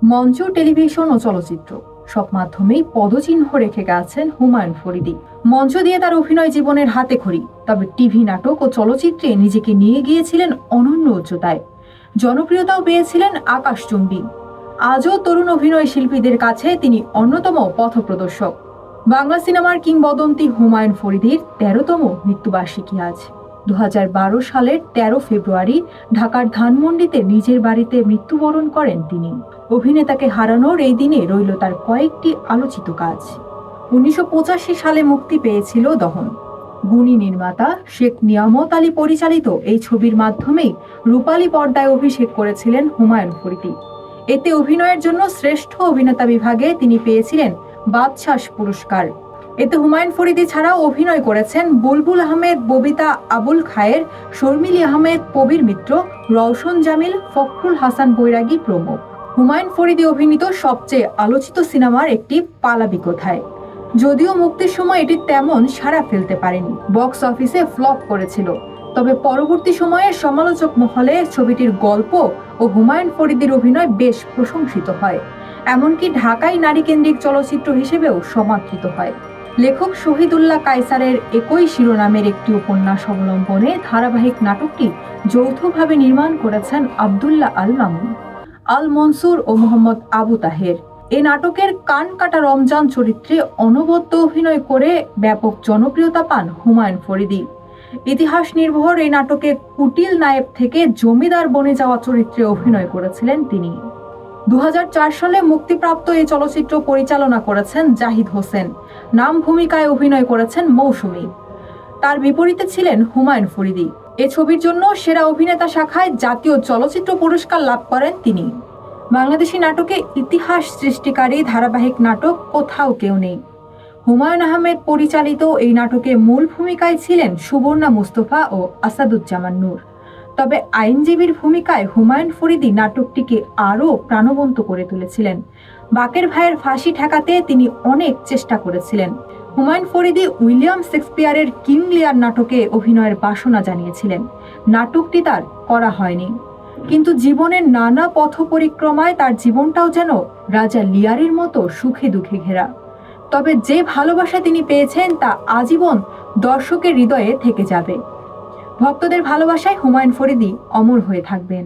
মঞ্চ, টেলিভিশন ও চলচ্চিত্র সব মাধ্যমেই পদচিহ্ন রেখে গেছেন হুমায়ুন ফরিদী। মঞ্চ দিয়ে তার অভিনয় জীবনের হাতেখড়ি, তবে টিভি নাটক ও চলচ্চিত্রে নিজেকে নিয়ে গিয়েছিলেন অনন্য উচ্চতায়। জনপ্রিয়তাও পেয়েছিলেন আকাশচুম্বী। আজও তরুণ অভিনয় শিল্পীদের কাছে তিনি অন্যতম পথপ্রদর্শক। বাংলা সিনেমার কিংবদন্তি হুমায়ুন ফরিদীর ১৩তম মৃত্যুবার্ষিকী আজ। ২০১২ সালের ১৩ ফেব্রুয়ারি ঢাকার ধানমন্ডিতে নিজের বাড়িতে মৃত্যুবরণ করেন তিনি। অভিনেতাকে হারানোর এই দিনে রইল তার কয়েকটি আলোচিত কাজ। ১৯৮৫ সালে মুক্তি পেয়েছিল দহন। গুণী নির্মাতা শেখ নিয়ামত আলী পরিচালিত এই ছবির মাধ্যমেই রূপালী পর্দায় অভিষেক করেছিলেন হুমায়ুন ফরিদী। এতে অভিনয়ের জন্য শ্রেষ্ঠ অভিনেতা বিভাগে তিনি পেয়েছিলেন বাদশাহ পুরস্কার। এতে হুমায়ুন ফরিদী ছাড়াও অভিনয় করেছেন বুলবুল আহমেদ, ববিতা আবুল খায়ের, শর্মিলী আহমেদ, কবির মিত্র, রওশন জামিল, ফখরুল হাসান বৈরাগী প্রমুখ। হুমায়ুন ফরিদী অভিনীত সবচেয়ে আলোচিত সিনেমার একটি পালাবি কোথায়। যদিও মুক্তির সময় এটি তেমন সাড়া ফেলতে পারেনি, বক্স অফিসে ফ্লপ করেছিল, তবে পরবর্তী সময়ে সমালোচক মহলে ছবিটির গল্প ও হুমায়ুন ফরিদীর অভিনয় বেশ প্রশংসিত হয়। এমনকি ঢাকাই নারী কেন্দ্রিক চলচ্চিত্র হিসেবেও সমাদৃত হয়। লেখক শহীদুল্লাহ কায়সারের একই শিরোনামের একটি উপন্যাস অবলম্বনে ধারাবাহিক নাটকটি যৌথভাবে নির্মাণ করেছেন আব্দুল্লাহ আল মামুন, আল মনসুর ও মোহাম্মদ আবু তাহের। এই নাটকের কান কাটা রমজান চরিত্রে অনবদ্য অভিনয় করে ব্যাপক জনপ্রিয়তা পান হুমায়ুন ফরিদী। ইতিহাস নির্ভর এই নাটকে কুটিল নায়েব থেকে জমিদার বনে যাওয়া চরিত্রে অভিনয় করেছিলেন তিনি। ২০০৪ সালে মুক্তিপ্রাপ্ত এই চলচ্চিত্র পরিচালনা করেছেন জাহিদ হোসেন। নাম ভূমিকায় অভিনয় করেছেন মৌসুমী। তার বিপরীতে ছিলেন হুমায়ুন ফরিদী। এ ছবির জন্য সেরা অভিনেতা শাখায় জাতীয় চলচ্চিত্র পুরস্কার লাভ করেন তিনি। বাংলাদেশি নাটকে ইতিহাস সৃষ্টিকারী ধারাবাহিক নাটক কোথাও কেউ নেই। হুমায়ুন আহমেদ পরিচালিত এই নাটকে মূল ভূমিকায় ছিলেন সুবর্ণা মুস্তফা ও আসাদুজ্জামান নূর। তবে আইনজীবীর ভূমিকায় হুমায়ুন ফরিদী নাটকটিকে আরও প্রাণবন্ত করে তুলেছিলেন। বাকের ভাইয়ের ফাঁসি ঠেকাতে তিনি অনেক চেষ্টা করেছিলেন। হুমায়ুন ফরিদী উইলিয়াম শেক্সপিয়ারের কিং লিয়ার নাটকে অভিনয়ের বাসনা জানিয়েছিলেন। নাটকটি তার করা হয়নি, কিন্তু জীবনের নানা পথ পরিক্রমায় তার জীবনটাও যেন রাজা লিয়ারের মতো সুখে দুঃখে ঘেরা। তবে যে ভালোবাসা তিনি পেয়েছেন তা আজীবন দর্শকের হৃদয়ে থেকে যাবে। ভক্তদের ভালোবাসায় হুমায়ুন ফরিদী অমর হয়ে থাকবেন।